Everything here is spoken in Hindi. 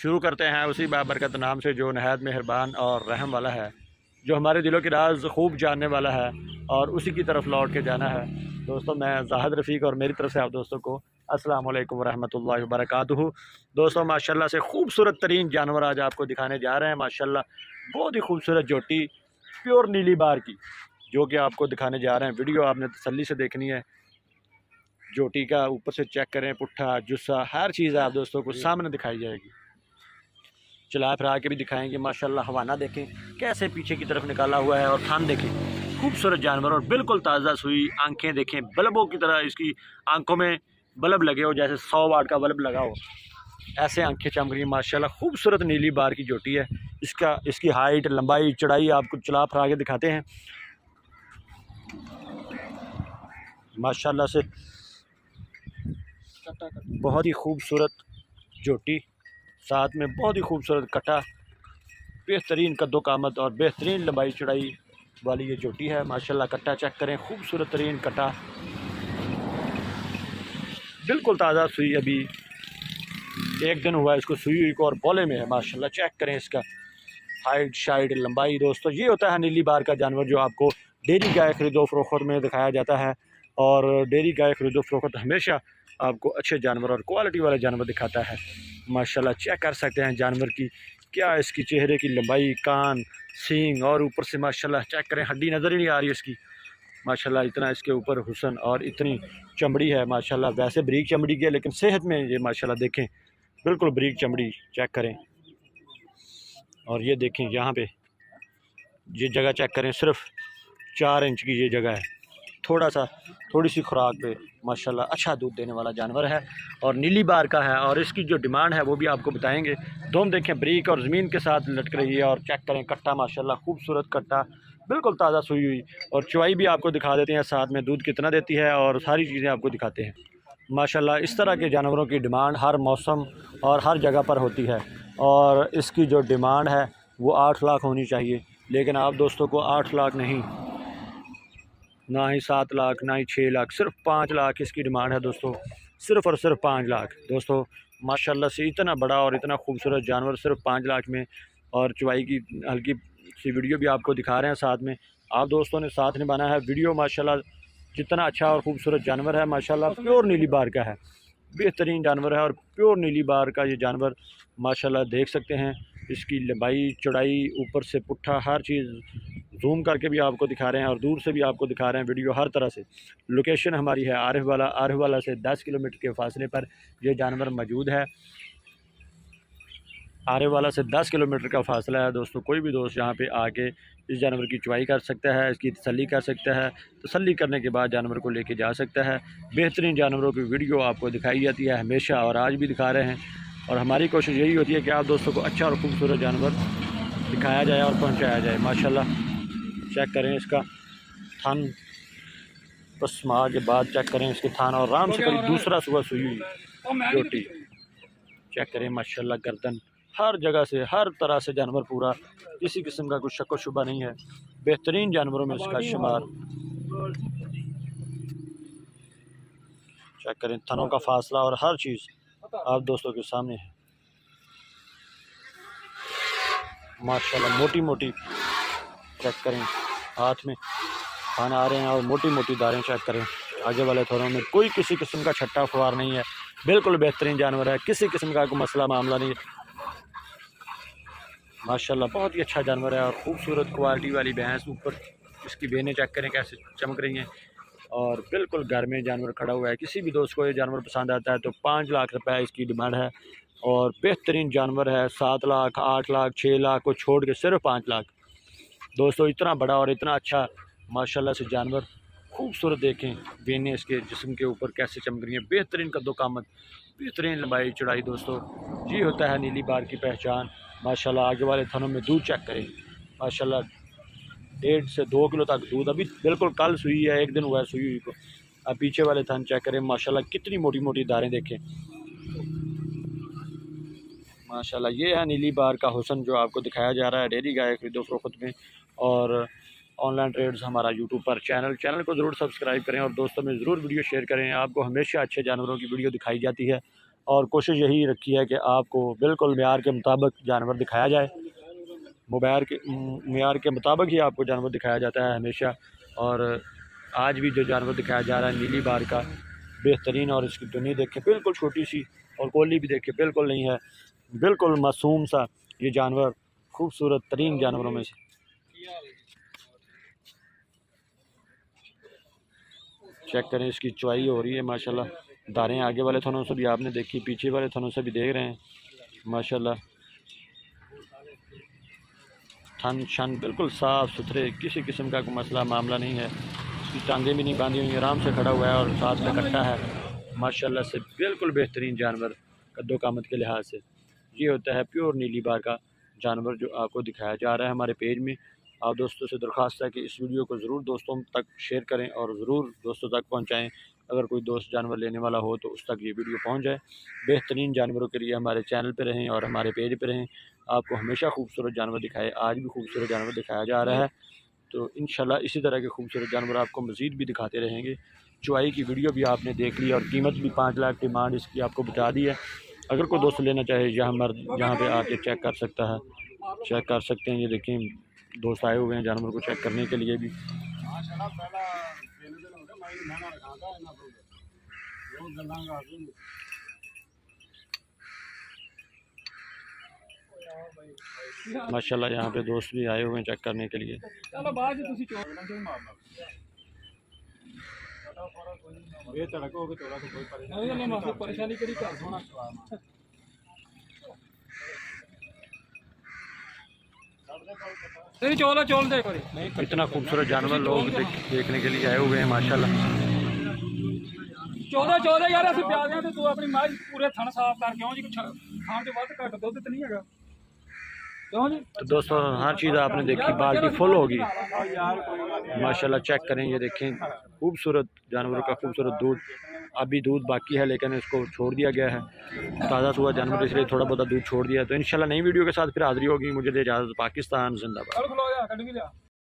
शुरू करते हैं उसी बाबरकत नाम से जो नहायत मेहरबान और रहम वाला है, जो हमारे दिलों की राज खूब जानने वाला है और उसी की तरफ लौट के जाना है। दोस्तों मैं ज़ाहिद रफ़ीक और मेरी तरफ से आप दोस्तों को अस्सलाम वालेकुम रहमतुल्लाहि व बरकातुहू। दोस्तों माशाल्लाह से खूबसूरत तरीन जानवर आज आपको दिखाने जा रहे हैं। माशाल्लाह बहुत ही खूबसूरत जोटी प्योर नीली बार की जो कि आपको दिखाने जा रहे हैं। वीडियो आपने तसल्ली से देखनी है। जोटी का ऊपर से चेक करें, पुट्ठा जुस्सा हर चीज़ आप दोस्तों को सामने दिखाई जाएगी। चला फिरा के भी दिखाएंगे। माशाल्लाह हवाना देखें कैसे पीछे की तरफ निकाला हुआ है और थान देखें, खूबसूरत जानवर और बिल्कुल ताज़ा सुई। आंखें देखें बल्बों की तरह, इसकी आंखों में बल्ब लगे हो जैसे 100 वाट का बल्ब लगा हो, ऐसे आंखें चमक रही हैं। माशाल्लाह खूबसूरत नीली बार की जोटी है। इसकी हाइट, लंबाई, चौड़ाई आपको चला फिरा के दिखाते हैं। माशाल्लाह से बहुत ही खूबसूरत जोटी, साथ में बहुत ही खूबसूरत कटा, बेहतरीन कद्दो कामत और बेहतरीन लंबाई चौड़ाई वाली ये जोटी है। माशाल्लाह कट्टा चेक करें, खूबसूरत तरीन कटा, बिल्कुल ताज़ा सुई, अभी 1 दिन हुआ है इसको सुई हुई को और बोले में है। माशाल्लाह चेक करें इसका हाइट, शाइट, लंबाई। दोस्तों ये होता है नीली बार का जानवर जो आपको डेयरी गाय खरीदो फरोख्त में दिखाया जाता है। और डेयरी गाय खरीदो फरोख्त हमेशा आपको अच्छे जानवर और क्वालिटी वाले जानवर दिखाता है। माशाल्लाह चेक कर सकते हैं जानवर की क्या इसकी चेहरे की लंबाई, कान, सींग और ऊपर से माशाल्लाह चेक करें, हड्डी नज़र ही नहीं आ रही इसकी। माशाल्लाह इतना इसके ऊपर हुस्न और इतनी चमड़ी है। माशाल्लाह वैसे बारीक चमड़ी की है लेकिन सेहत में ये माशाल्लाह देखें बिल्कुल बारीक चमड़ी चेक करें। और ये देखें यहाँ पे ये जगह चेक करें, सिर्फ 4 इंच की ये जगह है। थोड़ी सी खुराक पे माशाल्लाह अच्छा दूध देने वाला जानवर है और नीली बार का है। और इसकी जो डिमांड है वो भी आपको बताएंगे। दोम देखें ब्रीक और ज़मीन के साथ लटक रही है। और चेक करें कट्टा, माशाल्लाह खूबसूरत कट्टा, बिल्कुल ताज़ा सुई हुई। और चुवाई भी आपको दिखा देते हैं, साथ में दूध कितना देती है और सारी चीज़ें आपको दिखाते हैं। माशाल्लाह इस तरह के जानवरों की डिमांड हर मौसम और हर जगह पर होती है। और इसकी जो डिमांड है वो 8 लाख होनी चाहिए, लेकिन आप दोस्तों को 8 लाख नहीं, ना ही 7 लाख, ना ही 6 लाख, सिर्फ 5 लाख इसकी डिमांड है दोस्तों। सिर्फ़ और सिर्फ 5 लाख दोस्तों। माशाल्लाह से इतना बड़ा और इतना खूबसूरत जानवर सिर्फ 5 लाख में। और चुवाई की हल्की सी वीडियो भी आपको दिखा रहे हैं साथ में। आप दोस्तों ने साथ निभाना है वीडियो। माशाल्लाह जितना अच्छा और ख़ूबसूरत जानवर है, माशाल्लाह प्योर नीली बार का है, बेहतरीन जानवर है। और प्योर नीली बार का ये जानवर माशाल्लाह देख सकते हैं, इसकी लंबाई, चौड़ाई, ऊपर से पुट्ठा, हर चीज़ जूम करके भी आपको दिखा रहे हैं और दूर से भी आपको दिखा रहे हैं वीडियो हर तरह से। लोकेशन हमारी है आरिफ वाला से 10 किलोमीटर के फासले पर ये जानवर मौजूद है। आरिफ वाला से 10 किलोमीटर का फासला है दोस्तों। कोई भी दोस्त यहाँ पे आके इस जानवर की चुवाई कर सकता है, इसकी तसल्ली कर सकता है। तसल्ली करने के बाद जानवर को लेके जा सकता है। बेहतरीन जानवरों की वीडियो आपको दिखाई जाती है हमेशा और आज भी दिखा रहे हैं। और हमारी कोशिश यही होती है कि आप दोस्तों को अच्छा और ख़ूबसूरत जानवर दिखाया जाए और पहुँचाया जाए। माशाल्लाह चेक करें इसका थान, पसमा के बाद चेक करें इसके थान और आराम से करीब दूसरा सुबह सुई हुई जोटी चेक करें। माशाल्लाह गर्दन, हर जगह से हर तरह से जानवर पूरा, किसी किस्म का कुछ शक व शुबा नहीं है। बेहतरीन जानवरों में इसका शुमार। चेक करें थनों का फासला और हर चीज़ आप दोस्तों के सामने है। माशाल्लाह मोटी मोटी चेक करें, हाथ में खाना आ रहे हैं और मोटी मोटी दारें चेक करें। आगे वाले थोरों में कोई किसी किस्म का छट्टा फुवार नहीं है, बिल्कुल बेहतरीन जानवर है, किसी किस्म का कोई मसला मामला नहीं है। माशाल्लाह बहुत ही अच्छा जानवर है और ख़ूबसूरत क्वालिटी वाली भैंस। ऊपर इसकी बेनें चेक करें कैसे चमक रही हैं और बिल्कुल घर में जानवर खड़ा हुआ है। किसी भी दोस्त को ये जानवर पसंद आता है तो 5 लाख रुपए इसकी डिमांड है। और बेहतरीन जानवर है। 7 लाख, 8 लाख, 6 लाख को छोड़ के सिर्फ 5 लाख दोस्तों। इतना बड़ा और इतना अच्छा माशाल्लाह से जानवर, खूबसूरत देखें बेनें इसके जिस्म के ऊपर कैसे चमक रही हैं। बेहतरीन कद्दो कामत, बेहतरीन लंबाई चौड़ाई दोस्तों। ये होता है नीली बार की पहचान। माशाल्लाह आगे वाले थनों में दूध चेक करें, माशाल्लाह 1.5 से 2 किलो तक दूध। अभी बिल्कुल कल सुई है, 1 दिन हुआ है सुई हुई को। अब पीछे वाले थन चेक करें, माशाल्लाह कितनी मोटी मोटी धारें देखें। माशाल्लाह ये है नीली बार का हुस्न जो आपको दिखाया जा रहा है डेयरी गाय खरीदो फरोख्त में। और ऑनलाइन ट्रेड्स हमारा यूट्यूब पर चैनल को ज़रूर सब्सक्राइब करें और दोस्तों में ज़रूर वीडियो शेयर करें। आपको हमेशा अच्छे जानवरों की वीडियो दिखाई जाती है और कोशिश यही रखी है कि आपको बिल्कुल मेयार के मुताबिक जानवर दिखाया जाए। मेयार के मुताबिक ही आपको जानवर दिखाया जाता है हमेशा। और आज भी जो जानवर दिखाया जा रहा है नीली बार का बेहतरीन, और इसकी दुनिया देखें बिल्कुल छोटी सी, और कोली भी देखें बिल्कुल नहीं है, बिल्कुल मासूम सा ये जानवर, खूबसूरत तरीन जानवरों में से। चेक करें, इसकी चुवाई हो रही है माशाल्लाह। दारें आगे वाले थनों से भी आपने देखी, पीछे वाले थनों से भी देख रहे हैं माशाल्लाह। थन शन बिल्कुल साफ़ सुथरे, किसी किस्म का कोई मसला मामला नहीं है। इसकी टांगें भी नहीं बांधी हुई, आराम से खड़ा हुआ है और साथ में कट्टा है माशाल्लाह से। बिल्कुल बेहतरीन जानवर कद्दो कामत के लिहाज से। ये होता है प्योर नीली बार का जानवर जो आपको दिखाया जा रहा है हमारे पेज में। आप दोस्तों से दरख्वास्त है कि इस वीडियो को ज़रूर दोस्तों तक शेयर करें और ज़रूर दोस्तों तक पहुंचाएं। अगर कोई दोस्त जानवर लेने वाला हो तो उस तक ये वीडियो पहुंच जाए। बेहतरीन जानवरों के लिए हमारे चैनल पर रहें और हमारे पेज पर रहें। आपको हमेशा खूबसूरत जानवर दिखाए, आज भी खूबसूरत जानवर दिखाया जा रहा है। तो इंशाल्लाह इसी तरह के खूबसूरत जानवर आपको मज़ीद भी दिखाते रहेंगे। चुवाई की वीडियो भी आपने देख ली और कीमत भी 5 लाख डिमांड इसकी आपको बता दी है। अगर कोई दोस्त लेना चाहे यहाँ पे आके चेक कर सकता है, चेक कर सकते हैं। ये देखें, दोस्त आए हुए हैं जानवर को चेक करने के लिए भी। माशाल्लाह यहाँ पे दोस्त भी आए हुए हैं चेक करने के लिए। इतना खूबसूरत जानवर लोग देखने के लिए आए हुए हैं माशाल्लाह। 14 यार असं प्यादे तो तू अपनी मां पूरे थन साफ कर क्यों जी खान तो वध घट दुध तो नहीं है क्यों जी। तो दोस्तों हर चीज़ आपने देखी, बाल्टी फुल होगी माशाल्लाह। चेक करें, ये देखें खूबसूरत जानवरों का खूबसूरत दूध। अभी दूध बाकी है लेकिन इसको छोड़ दिया गया है, ताज़ा हुआ जानवर इसलिए थोड़ा बहुत दूध छोड़ दिया। तो इंशाल्लाह नई वीडियो के साथ फिर हाजिरी होगी। मुझे दे इजाज़त। पाकिस्तान जिंदाबाद।